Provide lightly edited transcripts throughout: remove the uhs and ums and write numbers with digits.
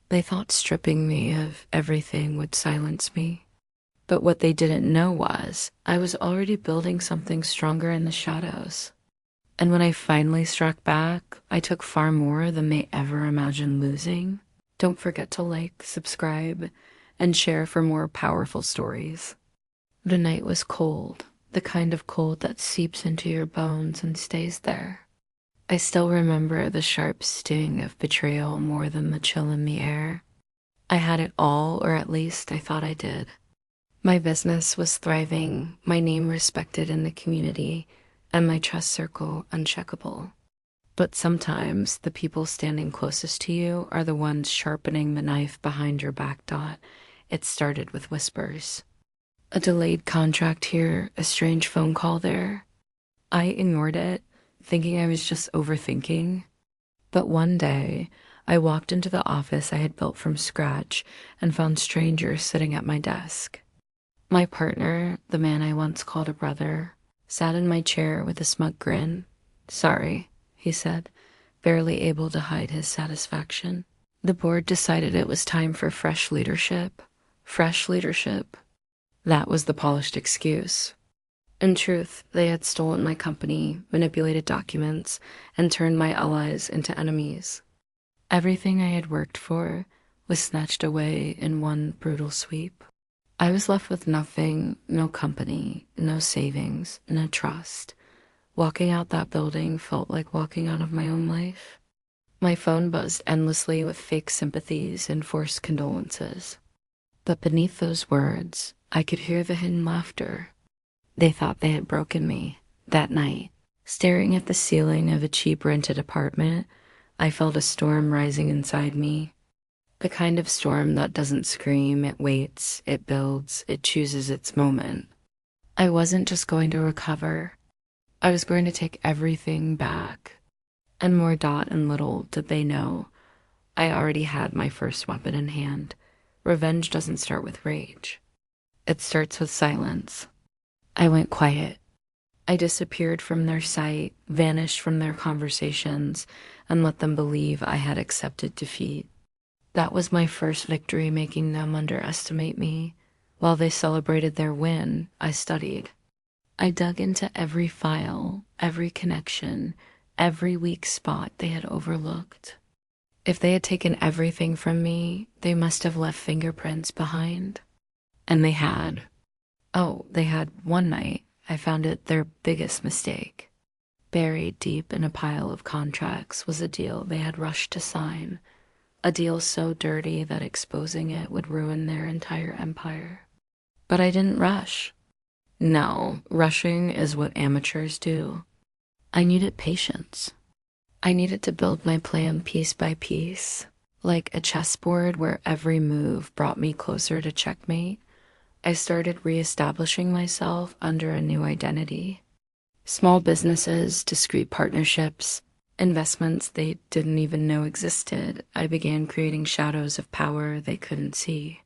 They thought stripping me of everything would silence me. But what they didn't know was I was already building something stronger in the shadows. And when I finally struck back, I took far more than they ever imagined losing. Don't forget to like, subscribe, and share for more powerful stories. The night was cold, the kind of cold that seeps into your bones and stays there. I still remember the sharp sting of betrayal more than the chill in the air. I had it all, or at least I thought I did. My business was thriving, my name respected in the community, and my trust circle uncheckable. But sometimes the people standing closest to you are the ones sharpening the knife behind your back. It started with whispers. A delayed contract here, a strange phone call there. I ignored it, thinking I was just overthinking. But one day, I walked into the office I had built from scratch and found strangers sitting at my desk. My partner, the man I once called a brother, sat in my chair with a smug grin. "Sorry," he said, barely able to hide his satisfaction. "The board decided it was time for fresh leadership." Fresh leadership. That was the polished excuse. In truth, they had stolen my company, manipulated documents, and turned my allies into enemies. Everything I had worked for was snatched away in one brutal sweep. I was left with nothing, no company, no savings, no trust. Walking out that building felt like walking out of my own life. My phone buzzed endlessly with fake sympathies and forced condolences. But beneath those words, I could hear the hidden laughter. They thought they had broken me. That night, staring at the ceiling of a cheap rented apartment, I felt a storm rising inside me. The kind of storm that doesn't scream, it waits, it builds, it chooses its moment. I wasn't just going to recover. I was going to take everything back. And more and little did they know, I already had my first weapon in hand. Revenge doesn't start with rage. It starts with silence. I went quiet. I disappeared from their sight, vanished from their conversations, and let them believe I had accepted defeat. That was my first victory, making them underestimate me. While they celebrated their win, I studied. I dug into every file, every connection, every weak spot they had overlooked. If they had taken everything from me, they must have left fingerprints behind. And they had. Oh, they had one night. I found it their biggest mistake. Buried deep in a pile of contracts was a deal they had rushed to sign. A deal so dirty that exposing it would ruin their entire empire. But I didn't rush. No, rushing is what amateurs do. I needed patience. I needed to build my plan piece by piece, like a chessboard where every move brought me closer to checkmate. I started reestablishing myself under a new identity. Small businesses, discreet partnerships, investments they didn't even know existed. I began creating shadows of power they couldn't see.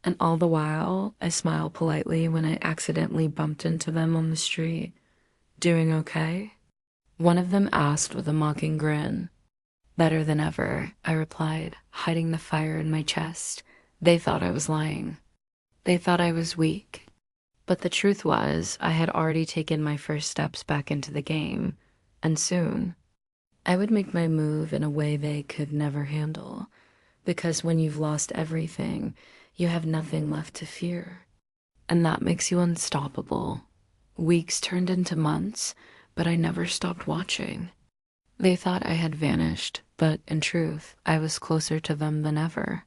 And all the while, I smiled politely when I accidentally bumped into them on the street. "Doing okay?" One of them asked with a mocking grin. "Better than ever," I replied, hiding the fire in my chest. They thought I was lying. They thought I was weak. But the truth was, I had already taken my first steps back into the game, and soon I would make my move in a way they could never handle. Because when you've lost everything, you have nothing left to fear. And that makes you unstoppable. Weeks turned into months, but I never stopped watching. They thought I had vanished, but in truth, I was closer to them than ever.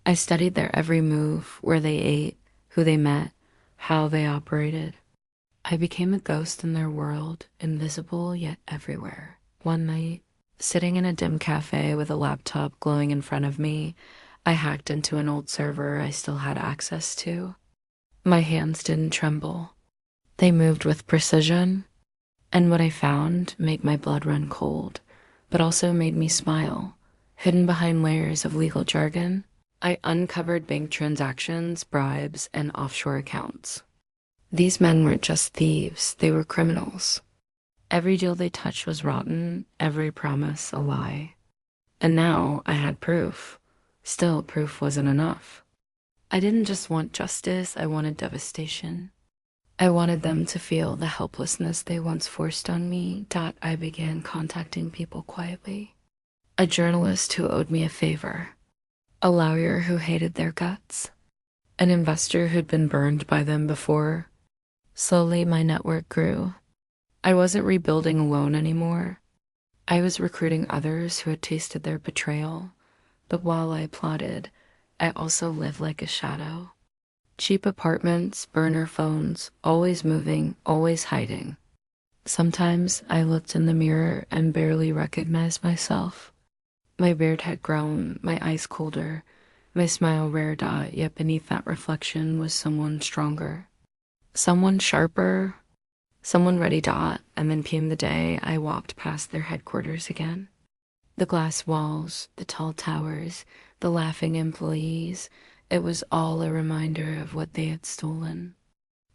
I studied their every move, where they ate, who they met, how they operated. I became a ghost in their world, invisible yet everywhere. One night, sitting in a dim cafe with a laptop glowing in front of me, I hacked into an old server I still had access to. My hands didn't tremble. They moved with precision, and what I found made my blood run cold, but also made me smile. Hidden behind layers of legal jargon, I uncovered bank transactions, bribes, and offshore accounts. These men weren't just thieves, they were criminals. Every deal they touched was rotten, every promise a lie. And now I had proof. Still, proof wasn't enough. I didn't just want justice, I wanted devastation. I wanted them to feel the helplessness they once forced on me. I began contacting people quietly. A journalist who owed me a favor, a lawyer who hated their guts, an investor who'd been burned by them before. Slowly, my network grew. I wasn't rebuilding alone anymore. I was recruiting others who had tasted their betrayal. But while I plotted, I also lived like a shadow. Cheap apartments, burner phones, always moving, always hiding. Sometimes I looked in the mirror and barely recognized myself. My beard had grown, my eyes colder, my smile rare. Yet beneath that reflection was someone stronger. Someone sharper, someone ready. And then came the day I walked past their headquarters again. The glass walls, the tall towers, the laughing employees, it was all a reminder of what they had stolen.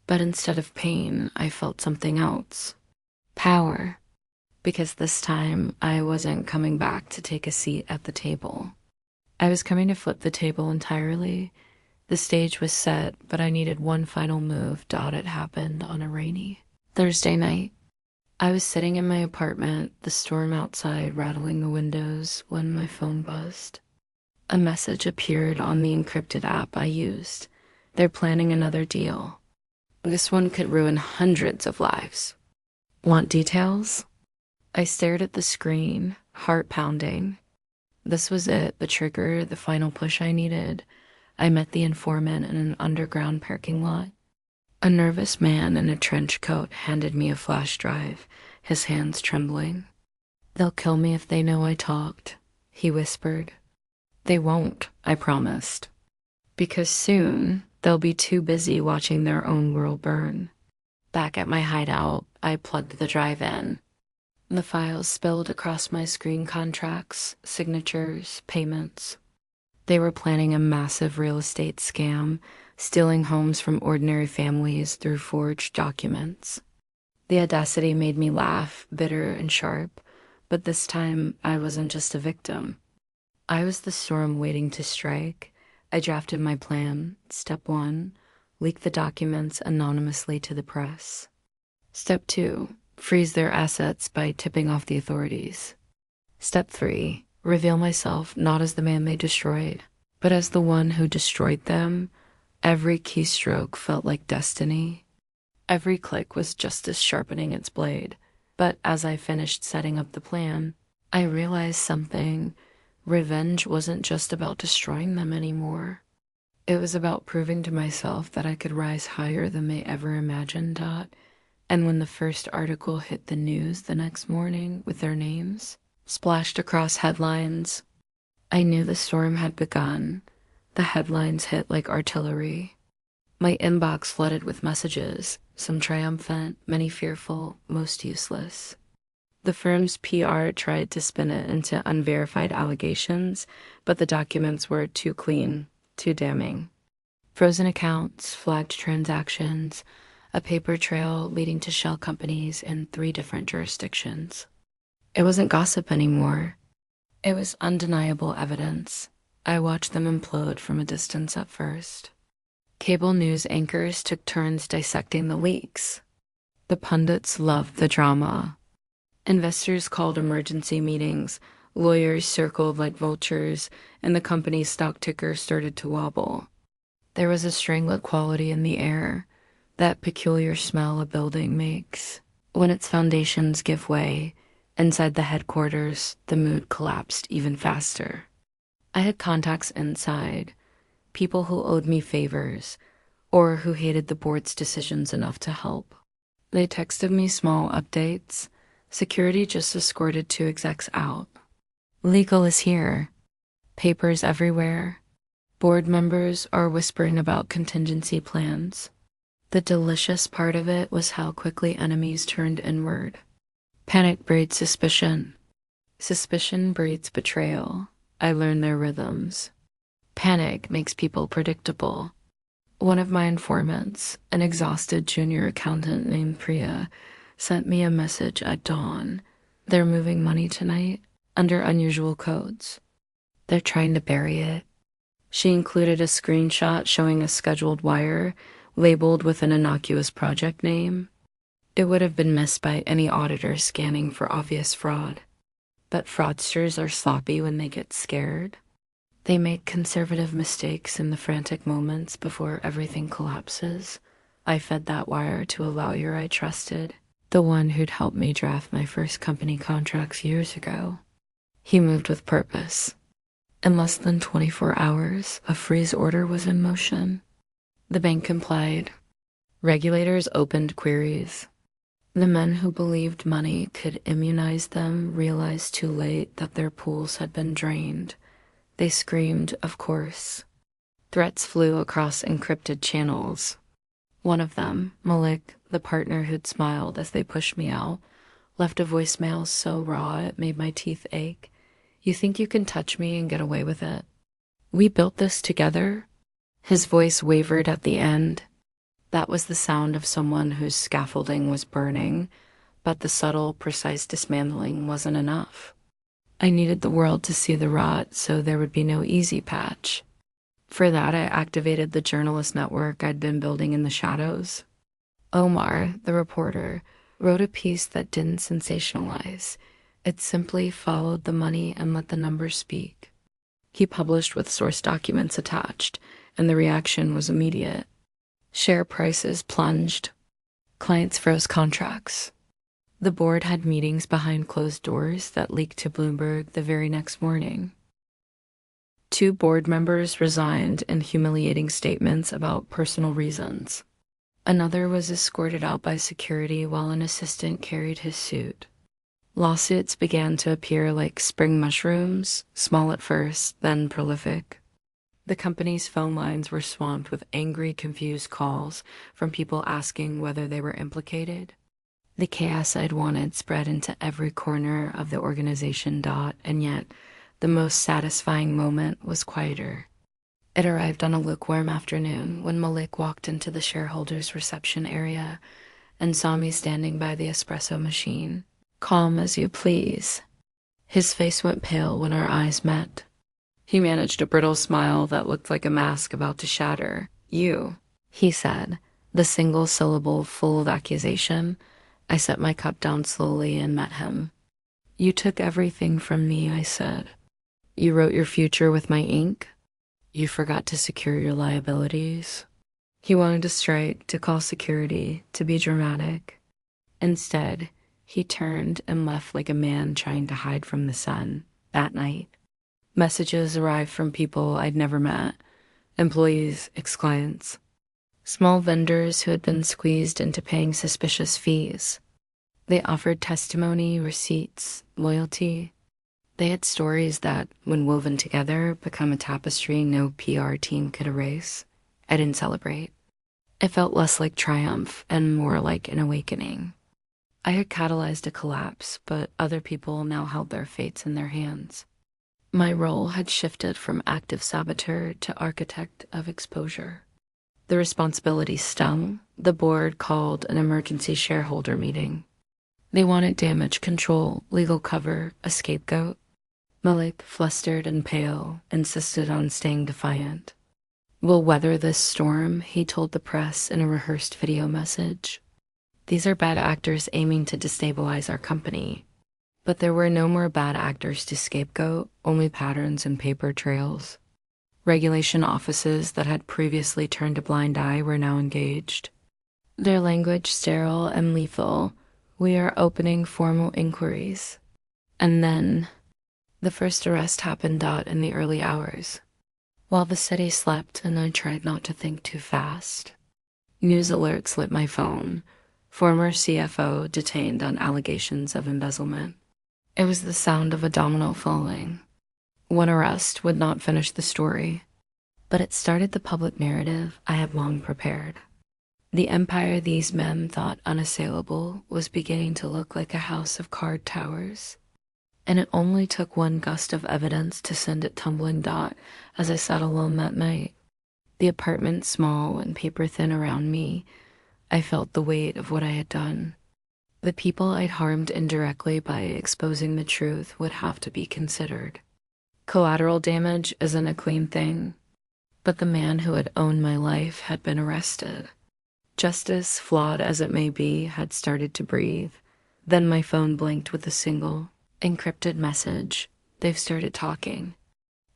But instead of pain, I felt something else. Power. Because this time, I wasn't coming back to take a seat at the table. I was coming to flip the table entirely. The stage was set, but I needed one final move. It happened on a rainy Thursday night. I was sitting in my apartment, the storm outside rattling the windows, when my phone buzzed. A message appeared on the encrypted app I used. They're planning another deal. This one could ruin hundreds of lives. Want details? I stared at the screen, heart pounding. This was it, the trigger, the final push I needed. I met the informant in an underground parking lot. A nervous man in a trench coat handed me a flash drive, his hands trembling. "They'll kill me if they know I talked," he whispered. "They won't," I promised. "Because soon, they'll be too busy watching their own world burn." Back at my hideout, I plugged the drive in. The files spilled across my screen: contracts, signatures, payments. They were planning a massive real estate scam, stealing homes from ordinary families through forged documents. The audacity made me laugh, bitter and sharp, but this time I wasn't just a victim. I was the storm waiting to strike. I drafted my plan. Step 1, leak the documents anonymously to the press. Step 2, freeze their assets by tipping off the authorities. Step 3, reveal myself not as the man they destroyed, but as the one who destroyed them. Every keystroke felt like destiny. Every click was justice sharpening its blade. But as I finished setting up the plan, I realized something. Revenge wasn't just about destroying them anymore. It was about proving to myself that I could rise higher than they ever imagined. And when the first article hit the news the next morning with their names splashed across headlines, I knew the storm had begun. The headlines hit like artillery. My inbox flooded with messages, some triumphant, many fearful, most useless. The firm's PR tried to spin it into unverified allegations, but the documents were too clean, too damning. Frozen accounts, flagged transactions, a paper trail leading to shell companies in 3 different jurisdictions. It wasn't gossip anymore. It was undeniable evidence. I watched them implode from a distance at first. Cable news anchors took turns dissecting the leaks. The pundits loved the drama. Investors called emergency meetings, lawyers circled like vultures, and the company's stock ticker started to wobble. There was a strangled quality in the air, that peculiar smell a building makes. When its foundations give way, inside the headquarters, the mood collapsed even faster. I had contacts inside, people who owed me favors, or who hated the board's decisions enough to help. They texted me small updates. Security just escorted 2 execs out. Legal is here. Papers everywhere. Board members are whispering about contingency plans. The delicious part of it was how quickly enemies turned inward. Panic breeds suspicion. Suspicion breeds betrayal. I learned their rhythms. Panic makes people predictable. One of my informants, an exhausted junior accountant named Priya, sent me a message at dawn. They're moving money tonight under unusual codes. They're trying to bury it, She included a screenshot showing a scheduled wire labeled with an innocuous project name. It would have been missed by any auditor scanning for obvious fraud. But fraudsters are sloppy when they get scared. They make conservative mistakes in the frantic moments before everything collapses. I fed that wire to a lawyer I trusted, the one who'd helped me draft my first company contracts years ago. He moved with purpose. In less than 24 hours, a freeze order was in motion. The bank complied. Regulators opened queries. The men who believed money could immunize them realized too late that their pools had been drained. They screamed, of course. Threats flew across encrypted channels. One of them, Malik, the partner who'd smiled as they pushed me out, left a voicemail so raw it made my teeth ache. You think you can touch me and get away with it? We built this together? His voice wavered at the end. That was the sound of someone whose scaffolding was burning, but the subtle, precise dismantling wasn't enough. I needed the world to see the rot so there would be no easy patch. For that, I activated the journalist network I'd been building in the shadows. Omar, the reporter, wrote a piece that didn't sensationalize. It simply followed the money and let the numbers speak. He published with source documents attached, and the reaction was immediate. Share prices plunged. Clients froze contracts. The board had meetings behind closed doors that leaked to Bloomberg the very next morning. 2 board members resigned in humiliating statements about personal reasons. Another was escorted out by security while an assistant carried his suit. Lawsuits began to appear like spring mushrooms, small at first, then prolific. The company's phone lines were swamped with angry, confused calls from people asking whether they were implicated. The chaos I'd wanted spread into every corner of the organization. And yet, the most satisfying moment was quieter. It arrived on a lukewarm afternoon when Malik walked into the shareholders' reception area and saw me standing by the espresso machine, calm as you please. His face went pale when our eyes met. He managed a brittle smile that looked like a mask about to shatter. You, he said, the single syllable full of accusation. I set my cup down slowly and met him. You took everything from me, I said. You wrote your future with my ink. You forgot to secure your liabilities. He wanted to strike, to call security, to be dramatic. Instead, he turned and left like a man trying to hide from the sun. That night, messages arrived from people I'd never met, employees, ex-clients. Small vendors who had been squeezed into paying suspicious fees. They offered testimony, receipts, loyalty. They had stories that, when woven together, become a tapestry no PR team could erase. I didn't celebrate. It felt less like triumph and more like an awakening. I had catalyzed a collapse, but other people now held their fates in their hands. My role had shifted from active saboteur to architect of exposure. The responsibility stung. The board called an emergency shareholder meeting. They wanted damage control, legal cover, a scapegoat. Malik, flustered and pale, insisted on staying defiant. We'll weather this storm, he told the press in a rehearsed video message. These are bad actors aiming to destabilize our company. But there were no more bad actors to scapegoat, only patterns and paper trails. Regulation offices that had previously turned a blind eye were now engaged. Their language sterile and lethal. We are opening formal inquiries. And then, the first arrest happened in the early hours. While the city slept and I tried not to think too fast. News alerts lit my phone. Former CFO detained on allegations of embezzlement. It was the sound of a domino falling. One arrest would not finish the story, but it started the public narrative I had long prepared. The empire these men thought unassailable was beginning to look like a house of card towers, and it only took one gust of evidence to send it tumbling. As I sat alone that night, the apartment small and paper-thin around me, I felt the weight of what I had done. The people I'd harmed indirectly by exposing the truth would have to be considered. Collateral damage isn't a clean thing. But the man who had owned my life had been arrested. Justice, flawed as it may be, had started to breathe. Then my phone blinked with a single, encrypted message. They've started talking.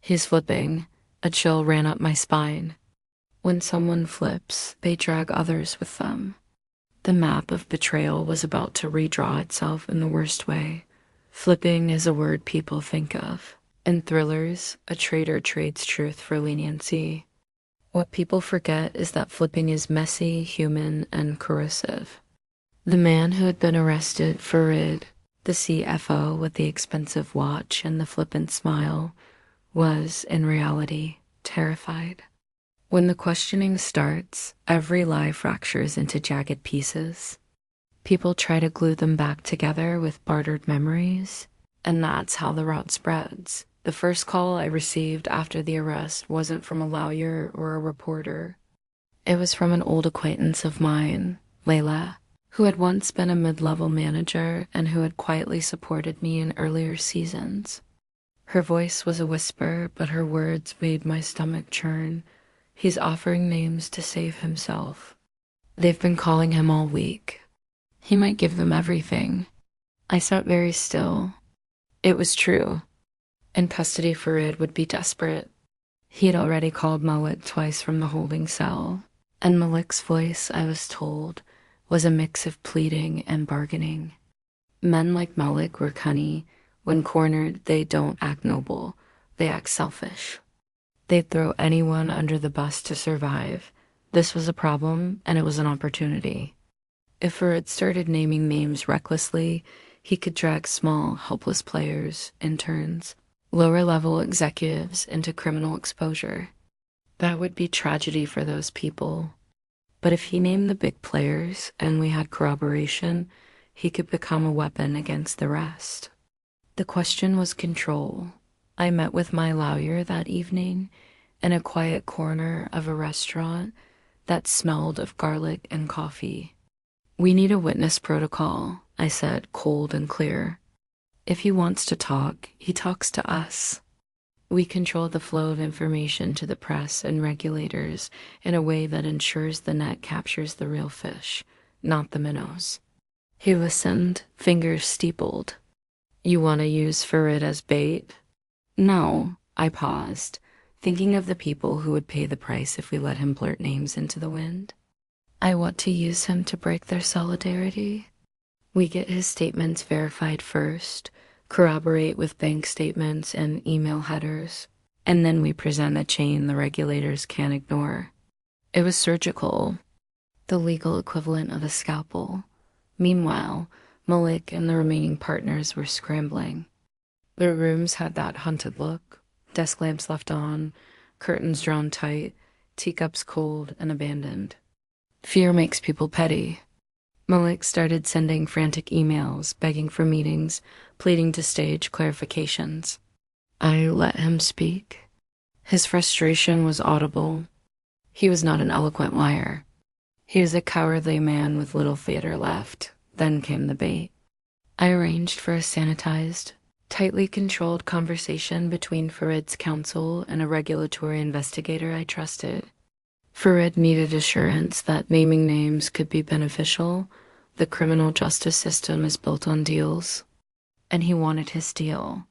He's flipping. A chill ran up my spine. When someone flips, they drag others with them. The map of betrayal was about to redraw itself in the worst way. Flipping is a word people think of. In thrillers, a traitor trades truth for leniency. What people forget is that flipping is messy, human, and corrosive. The man who had been arrested, Farid, the CFO with the expensive watch and the flippant smile, was, in reality, terrified. When the questioning starts, every lie fractures into jagged pieces. People try to glue them back together with bartered memories, and that's how the rot spreads. The first call I received after the arrest wasn't from a lawyer or a reporter. It was from an old acquaintance of mine, Layla, who had once been a mid-level manager and who had quietly supported me in earlier seasons. Her voice was a whisper, but her words made my stomach churn. He's offering names to save himself. They've been calling him all week. He might give them everything. I sat very still. It was true. In custody, Farid would be desperate. He had already called Malik twice from the holding cell, and Malik's voice, I was told, was a mix of pleading and bargaining. Men like Malik were cunning. When cornered, they don't act noble. They act selfish. They'd throw anyone under the bus to survive. This was a problem, and it was an opportunity. If Farid started naming names recklessly, he could drag small, helpless players, interns, lower-level executives into criminal exposure. That would be tragedy for those people. But if he named the big players and we had corroboration, he could become a weapon against the rest. The question was control. I met with my lawyer that evening in a quiet corner of a restaurant that smelled of garlic and coffee. We need a witness protocol, I said, cold and clear. If he wants to talk, he talks to us. We control the flow of information to the press and regulators in a way that ensures the net captures the real fish, not the minnows. He listened, fingers steepled. You want to use Farid as bait? No, I paused, thinking of the people who would pay the price if we let him blurt names into the wind. I want to use him to break their solidarity. We get his statements verified first, corroborate with bank statements and email headers, and then we present a chain the regulators can't ignore. It was surgical, the legal equivalent of a scalpel. Meanwhile, Malik and the remaining partners were scrambling. Their rooms had that hunted look, desk lamps left on, curtains drawn tight, teacups cold and abandoned. Fear makes people petty. Malik started sending frantic emails, begging for meetings, pleading to stage clarifications. I let him speak. His frustration was audible. He was not an eloquent liar. He was a cowardly man with little theater left. Then came the bait. I arranged for a sanitized, tightly controlled conversation between Farid's counsel and a regulatory investigator I trusted. Farid needed assurance that naming names could be beneficial. The criminal justice system is built on deals. And he wanted his deal.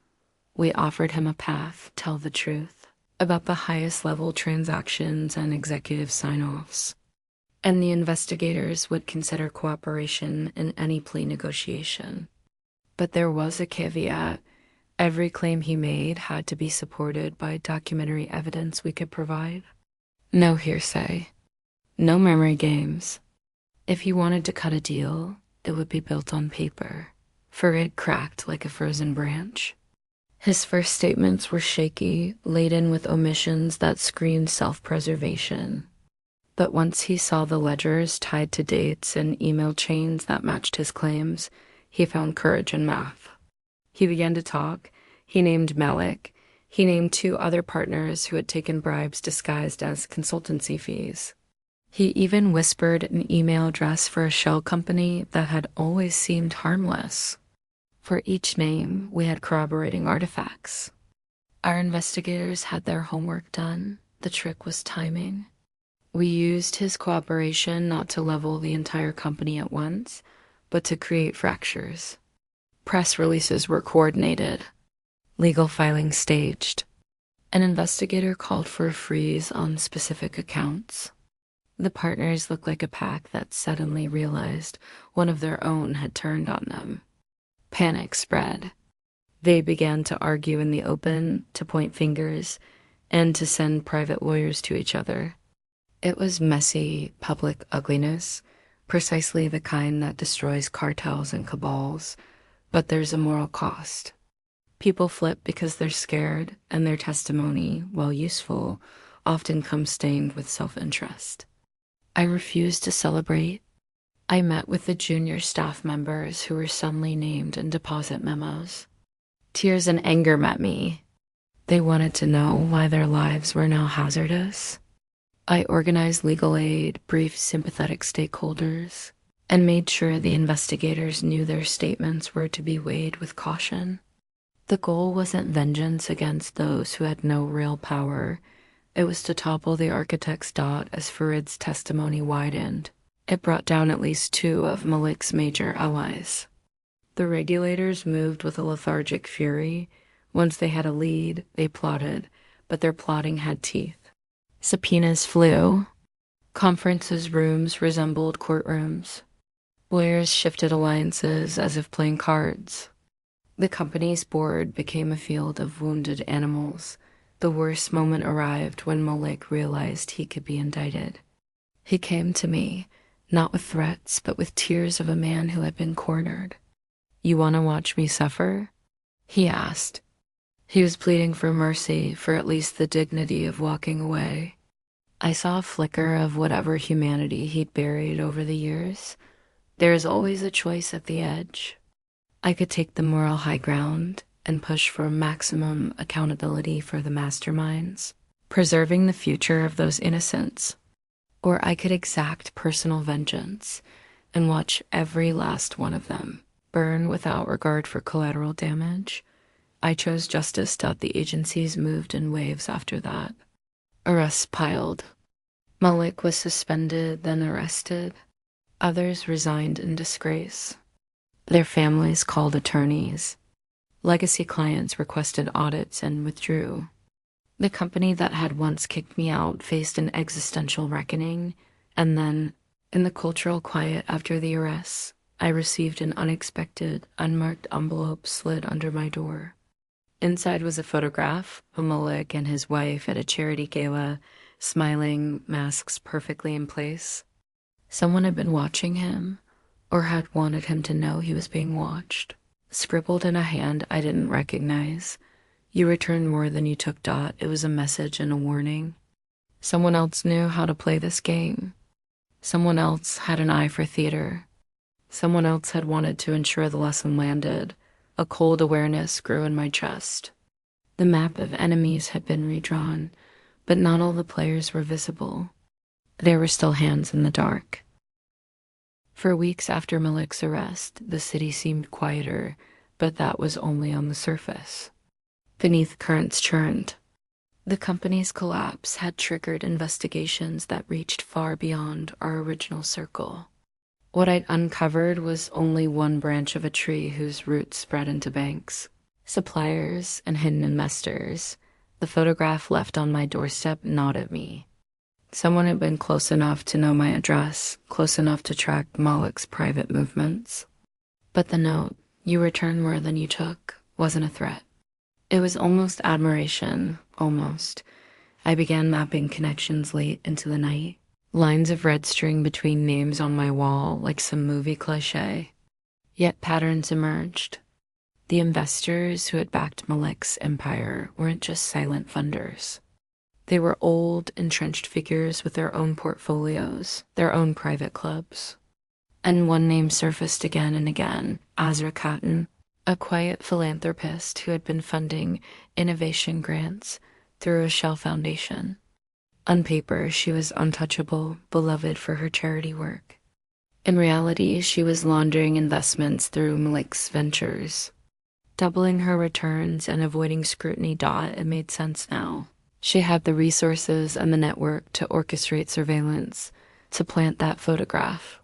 We offered him a path, tell the truth, about the highest level transactions and executive sign-offs. And the investigators would consider cooperation in any plea negotiation. But there was a caveat. Every claim he made had to be supported by documentary evidence we could provide. No hearsay. No memory games. If he wanted to cut a deal, it would be built on paper. Farid cracked like a frozen branch. His first statements were shaky, laden with omissions that screamed self-preservation. But once he saw the ledgers tied to dates and email chains that matched his claims, he found courage in math. He began to talk. He named Malik. He named 2 other partners who had taken bribes disguised as consultancy fees. He even whispered an email address for a shell company that had always seemed harmless. For each name, we had corroborating artifacts. Our investigators had their homework done. The trick was timing. We used his cooperation not to level the entire company at once, but to create fractures. Press releases were coordinated, legal filings staged. An investigator called for a freeze on specific accounts. The partners looked like a pack that suddenly realized one of their own had turned on them. Panic spread. They began to argue in the open, to point fingers, and to send private lawyers to each other. It was messy, public ugliness, precisely the kind that destroys cartels and cabals, but there's a moral cost. People flip because they're scared, and their testimony, while useful, often comes stained with self-interest. I refused to celebrate. I met with the junior staff members who were suddenly named in deposit memos. Tears and anger met me. They wanted to know why their lives were now hazardous. I organized legal aid, briefed sympathetic stakeholders, and made sure the investigators knew their statements were to be weighed with caution. The goal wasn't vengeance against those who had no real power. It was to topple the architect's dot as Farid's testimony widened. It brought down at least 2 of Malik's major allies. The regulators moved with a lethargic fury. Once they had a lead, they plotted, but their plotting had teeth. Subpoenas flew. Conferences rooms resembled courtrooms. Lawyers shifted alliances as if playing cards. The company's board became a field of wounded animals. The worst moment arrived when Malik realized he could be indicted. He came to me, not with threats, but with tears of a man who had been cornered. "You want to watch me suffer?" he asked. He was pleading for mercy, for at least the dignity of walking away. I saw a flicker of whatever humanity he'd buried over the years. There is always a choice at the edge. I could take the moral high ground and push for maximum accountability for the masterminds, preserving the future of those innocents. Or I could exact personal vengeance and watch every last one of them burn without regard for collateral damage. I chose justice. The agencies moved in waves after that. Arrests piled. Malik was suspended, then arrested. Others resigned in disgrace. Their families called attorneys. Legacy clients requested audits and withdrew. The company that had once kicked me out faced an existential reckoning, and then, in the cultural quiet after the arrests, I received an unexpected, unmarked envelope slid under my door. Inside was a photograph of Malik and his wife at a charity gala, smiling, masks perfectly in place. Someone had been watching him, or had wanted him to know he was being watched. Scribbled in a hand I didn't recognize. "You returned more than you took." It was a message and a warning. Someone else knew how to play this game. Someone else had an eye for theater. Someone else had wanted to ensure the lesson landed. A cold awareness grew in my chest. The map of enemies had been redrawn, but not all the players were visible. There were still hands in the dark. For weeks after Malik's arrest, the city seemed quieter, but that was only on the surface. Beneath, currents churned. The company's collapse had triggered investigations that reached far beyond our original circle. What I'd uncovered was only one branch of a tree whose roots spread into banks. Suppliers and hidden investors. The photograph left on my doorstep gnawed at me. Someone had been close enough to know my address, close enough to track Malik's private movements. But the note, "You returned more than you took," wasn't a threat. It was almost admiration, almost. I began mapping connections late into the night. Lines of red string between names on my wall, like some movie cliché. Yet patterns emerged. The investors who had backed Malik's empire weren't just silent funders. They were old, entrenched figures with their own portfolios, their own private clubs. And one name surfaced again and again, Azra Khatun, a quiet philanthropist who had been funding innovation grants through a shell foundation. On paper, she was untouchable, beloved for her charity work. In reality, she was laundering investments through Malik's ventures. Doubling her returns and avoiding scrutiny. It made sense now. She had the resources and the network to orchestrate surveillance, to plant that photograph.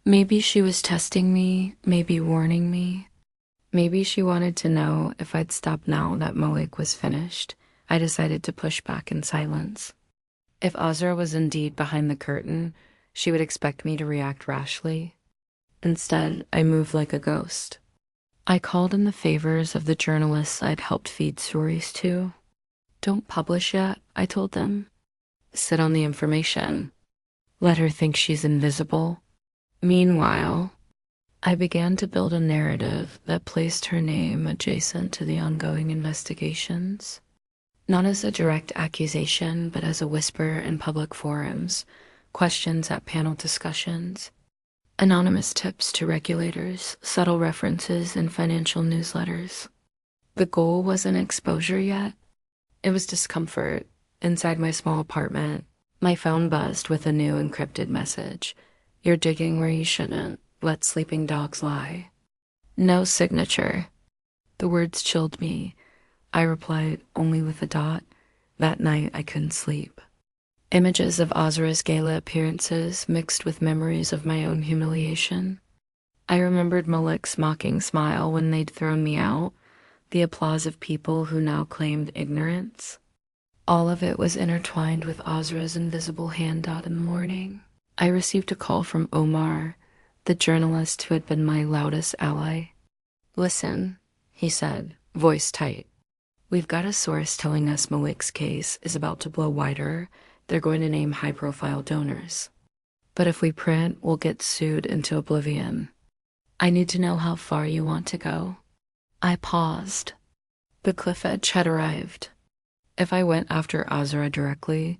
Maybe she was testing me, maybe warning me. Maybe she wanted to know if I'd stop now that Malik was finished. I decided to push back in silence. If Azra was indeed behind the curtain, she would expect me to react rashly. Instead, I moved like a ghost. I called in the favors of the journalists I'd helped feed stories to. Don't publish yet, I told them. Sit on the information. Let her think she's invisible. Meanwhile, I began to build a narrative that placed her name adjacent to the ongoing investigations. Not as a direct accusation, but as a whisper in public forums, questions at panel discussions, anonymous tips to regulators, subtle references in financial newsletters. The goal wasn't exposure yet. It was discomfort. Inside my small apartment, my phone buzzed with a new encrypted message. You're digging where you shouldn't. Let sleeping dogs lie. No signature. The words chilled me. I replied only with a dot. That night I couldn't sleep. Images of Azra's gala appearances mixed with memories of my own humiliation. I remembered Malik's mocking smile when they'd thrown me out, the applause of people who now claimed ignorance. All of it was intertwined with Azra's invisible hand dot in the morning. I received a call from Omar, the journalist who had been my loudest ally. Listen, he said, voice tight. We've got a source telling us Malik's case is about to blow wider. They're going to name high-profile donors. But if we print, we'll get sued into oblivion. I need to know how far you want to go. I paused. The cliff edge had arrived. If I went after Azra directly,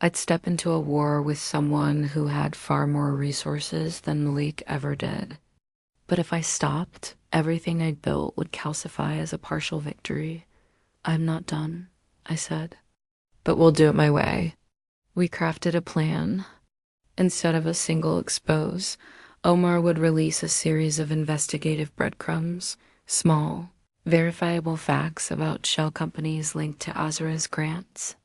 I'd step into a war with someone who had far more resources than Malik ever did. But if I stopped, everything I'd built would calcify as a partial victory. I'm not done, I said. But we'll do it my way. We crafted a plan. Instead of a single expose, Omar would release a series of investigative breadcrumbs, small, verifiable facts about shell companies linked to Azra's grants.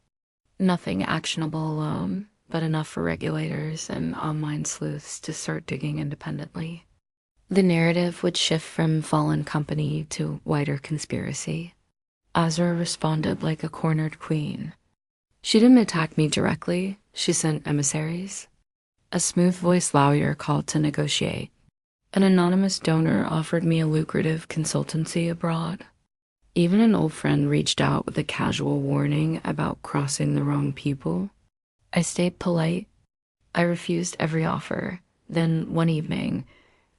Nothing actionable alone, but enough for regulators and online sleuths to start digging independently. The narrative would shift from fallen company to wider conspiracy. Azra responded like a cornered queen. She didn't attack me directly, she sent emissaries. A smooth-voiced lawyer called to negotiate. An anonymous donor offered me a lucrative consultancy abroad. Even an old friend reached out with a casual warning about crossing the wrong people. I stayed polite. I refused every offer. Then, one evening,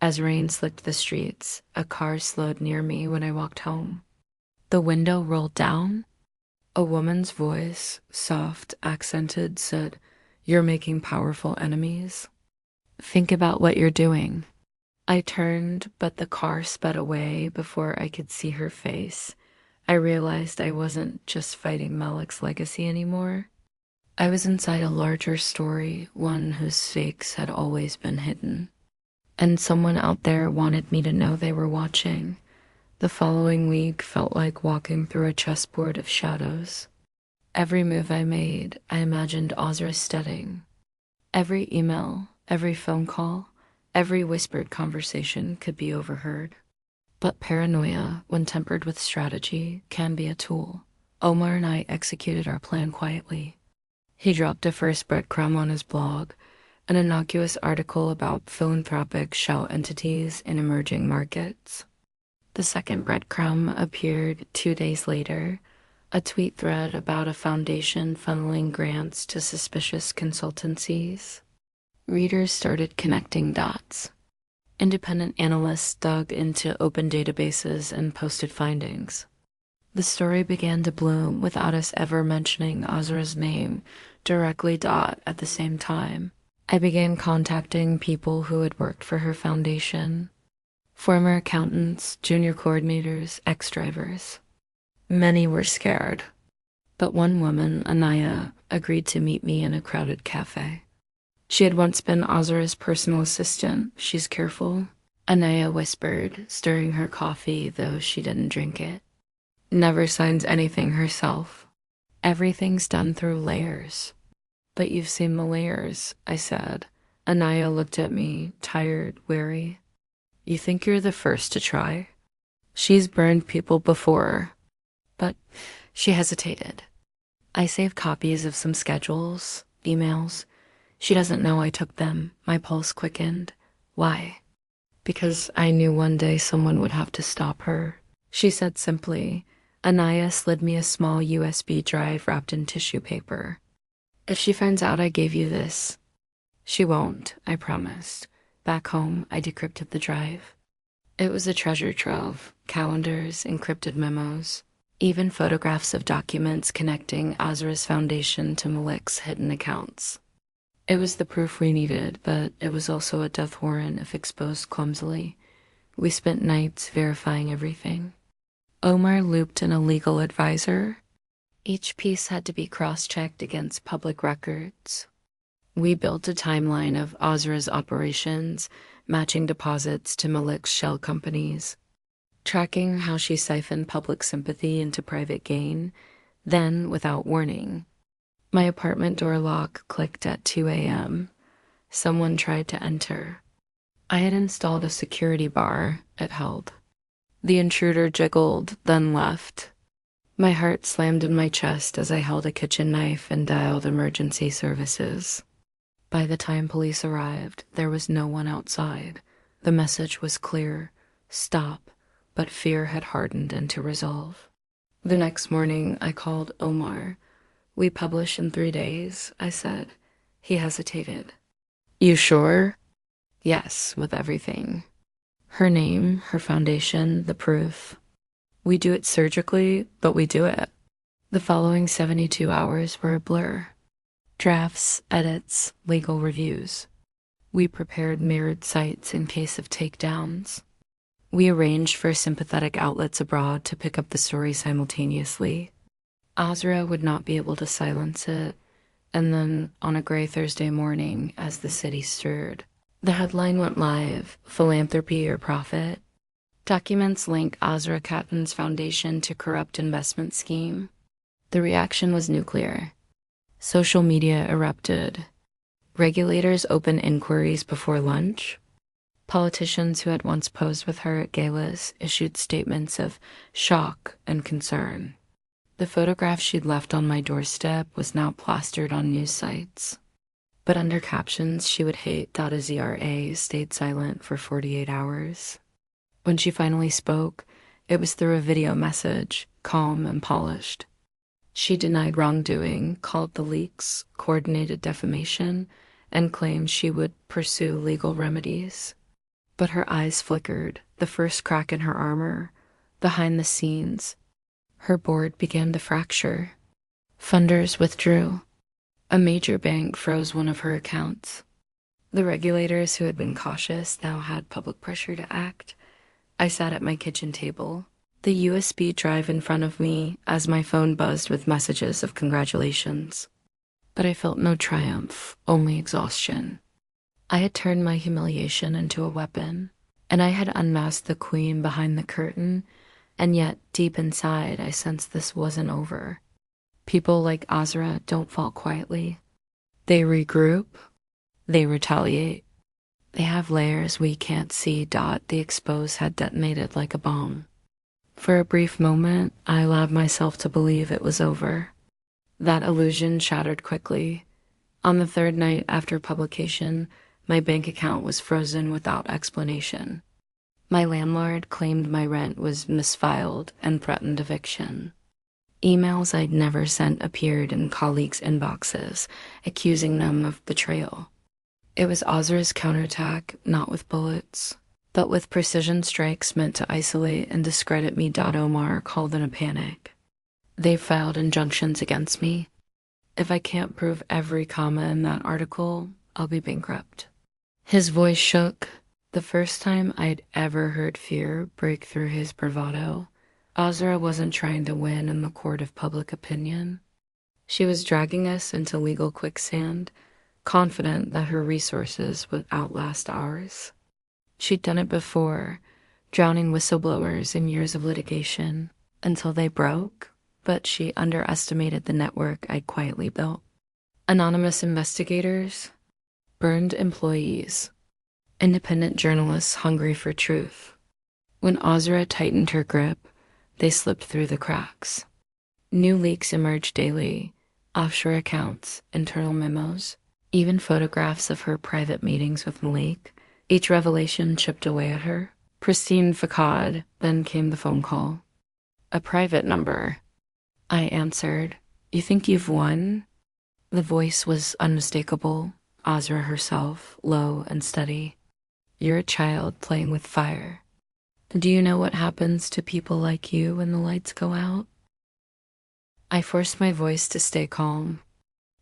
as rain slicked the streets, a car slowed near me when I walked home. The window rolled down. A woman's voice, soft, accented, said, "You're making powerful enemies. Think about what you're doing." I turned, but the car sped away before I could see her face. I realized I wasn't just fighting Malik's legacy anymore. I was inside a larger story, one whose stakes had always been hidden. And someone out there wanted me to know they were watching. The following week felt like walking through a chessboard of shadows. Every move I made, I imagined Azra studying. Every email, every phone call, every whispered conversation could be overheard. But paranoia, when tempered with strategy, can be a tool. Omar and I executed our plan quietly. He dropped a first breadcrumb on his blog, an innocuous article about philanthropic shell entities in emerging markets. The second breadcrumb appeared 2 days later, a tweet thread about a foundation funneling grants to suspicious consultancies. Readers started connecting dots. Independent analysts dug into open databases and posted findings. The story began to bloom without us ever mentioning Azra's name directly at the same time. I began contacting people who had worked for her foundation. Former accountants, junior coordinators, ex-drivers. Many were scared. But one woman, Anaya, agreed to meet me in a crowded cafe. She had once been Azra's personal assistant. She's careful, Anaya whispered, stirring her coffee, though she didn't drink it. Never signs anything herself. Everything's done through layers. But you've seen the layers, I said. Anaya looked at me, tired, wary. You think you're the first to try? She's burned people before. But she hesitated. I saved copies of some schedules, emails. She doesn't know I took them. My pulse quickened. Why? Because I knew one day someone would have to stop her. She said simply. Anaya slid me a small USB drive wrapped in tissue paper. If she finds out I gave you this. She won't, I promised. Back home, I decrypted the drive. It was a treasure trove, calendars, encrypted memos, even photographs of documents connecting Azra's foundation to Malik's hidden accounts. It was the proof we needed, but it was also a death warrant if exposed clumsily. We spent nights verifying everything. Omar looped in a legal advisor. Each piece had to be cross-checked against public records. We built a timeline of Azra's operations, matching deposits to Malik's shell companies, tracking how she siphoned public sympathy into private gain. Then, without warning, my apartment door lock clicked at 2 a.m. Someone tried to enter. I had installed a security bar, it held. The intruder jiggled, then left. My heart slammed in my chest as I held a kitchen knife and dialed emergency services. By the time police arrived, there was no one outside. The message was clear. Stop. But fear had hardened into resolve. The next morning, I called Omar. We publish in 3 days, I said. He hesitated. You sure? Yes, with everything. Her name, her foundation, the proof. We do it surgically, but we do it. The following 72 hours were a blur. Drafts, edits, legal reviews. We prepared mirrored sites in case of takedowns. We arranged for sympathetic outlets abroad to pick up the story simultaneously. Azra would not be able to silence it. And then, on a gray Thursday morning, as the city stirred, the headline went live, Philanthropy or Profit. Documents link Azra Khattan's foundation to corrupt investment scheme. The reaction was nuclear. Social media erupted. Regulators opened inquiries before lunch. Politicians who had once posed with her at galas issued statements of shock and concern. The photograph she'd left on my doorstep was now plastered on news sites. But under captions she would hate .azra stayed silent for 48 hours. When she finally spoke, it was through a video message, calm and polished. She denied wrongdoing, called the leaks coordinated defamation, and claimed she would pursue legal remedies. But her eyes flickered, the first crack in her armor. Behind the scenes, her board began to fracture. Funders withdrew. A major bank froze one of her accounts. The regulators who had been cautious now had public pressure to act. I sat at my kitchen table, the USB drive in front of me as my phone buzzed with messages of congratulations. But I felt no triumph, only exhaustion. I had turned my humiliation into a weapon, and I had unmasked the queen behind the curtain, and yet deep inside I sensed this wasn't over. People like Azra don't fall quietly. They regroup. They retaliate. They have layers we can't see. The expose had detonated like a bomb. For a brief moment, I allowed myself to believe it was over. That illusion shattered quickly. On the third night after publication, my bank account was frozen without explanation. My landlord claimed my rent was misfiled and threatened eviction. Emails I'd never sent appeared in colleagues' inboxes, accusing them of betrayal. It was Azra's counterattack, not with bullets, but with precision strikes meant to isolate and discredit me. Omar called in a panic. They filed injunctions against me. If I can't prove every comma in that article, I'll be bankrupt. His voice shook. The first time I'd ever heard fear break through his bravado. Azra wasn't trying to win in the court of public opinion. She was dragging us into legal quicksand, confident that her resources would outlast ours. She'd done it before, drowning whistleblowers in years of litigation, until they broke, but she underestimated the network I'd quietly built. Anonymous investigators, burned employees, independent journalists hungry for truth. When Ozra tightened her grip, they slipped through the cracks. New leaks emerged daily, offshore accounts, internal memos, even photographs of her private meetings with Malik. Each revelation chipped away at her. Pristine facade, then came the phone call. A private number. I answered. You think you've won? The voice was unmistakable, Ozra herself, low and steady. You're a child playing with fire. Do you know what happens to people like you when the lights go out? I forced my voice to stay calm.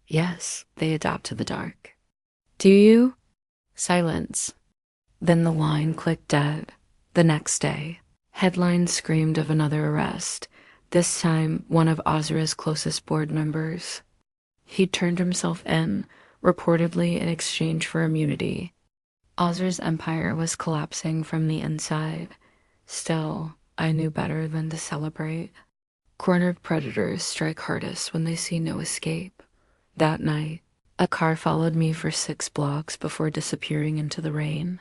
Yes, they adapt to the dark. Do you? Silence. Then the line clicked dead. The next day, headlines screamed of another arrest, this time one of Ozra's closest board members. He'd turned himself in, reportedly in exchange for immunity. Ozra's empire was collapsing from the inside. Still, I knew better than to celebrate. Cornered predators strike hardest when they see no escape. That night, a car followed me for 6 blocks before disappearing into the rain.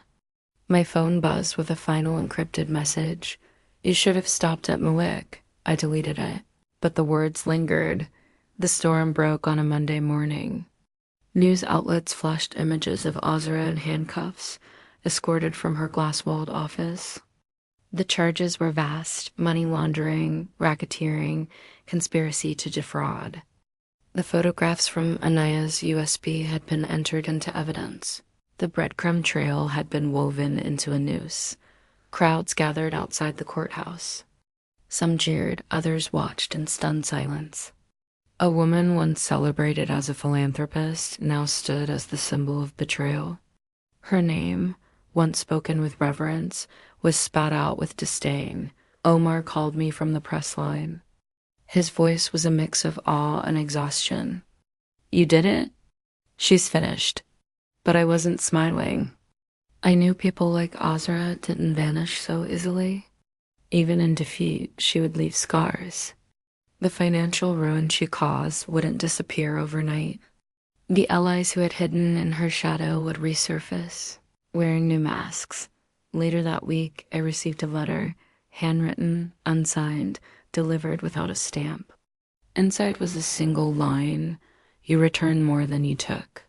My phone buzzed with a final encrypted message. You should have stopped at Malik. I deleted it, but the words lingered. The storm broke on a Monday morning. News outlets flashed images of Ozra in handcuffs, escorted from her glass-walled office. The charges were vast: money laundering, racketeering, conspiracy to defraud. The photographs from Anaya's USB had been entered into evidence. The breadcrumb trail had been woven into a noose. Crowds gathered outside the courthouse. Some jeered, others watched in stunned silence. A woman once celebrated as a philanthropist now stood as the symbol of betrayal. Her name, once spoken with reverence, was spat out with disdain. Omar called me from the press line. His voice was a mix of awe and exhaustion. You did it? She's finished. But I wasn't smiling. I knew people like Ozra didn't vanish so easily. Even in defeat, she would leave scars. The financial ruin she caused wouldn't disappear overnight. The allies who had hidden in her shadow would resurface, wearing new masks. Later that week, I received a letter, handwritten, unsigned, delivered without a stamp. Inside was a single line: you returned more than you took.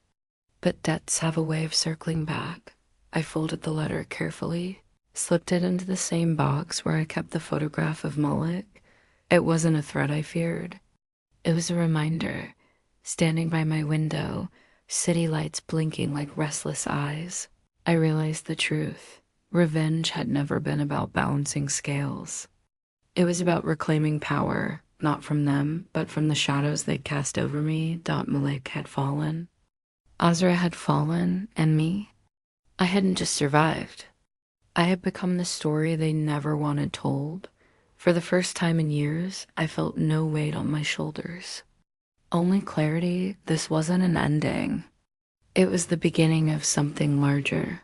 But debts have a way of circling back. I folded the letter carefully, slipped it into the same box where I kept the photograph of Malik. It wasn't a threat I feared. It was a reminder. Standing by my window, city lights blinking like restless eyes, I realized the truth. Revenge had never been about balancing scales. It was about reclaiming power, not from them, but from the shadows they'd cast over me. Malik had fallen. Ozra had fallen, and me. I hadn't just survived. I had become the story they never wanted told. For the first time in years, I felt no weight on my shoulders. Only clarity: this wasn't an ending. It was the beginning of something larger.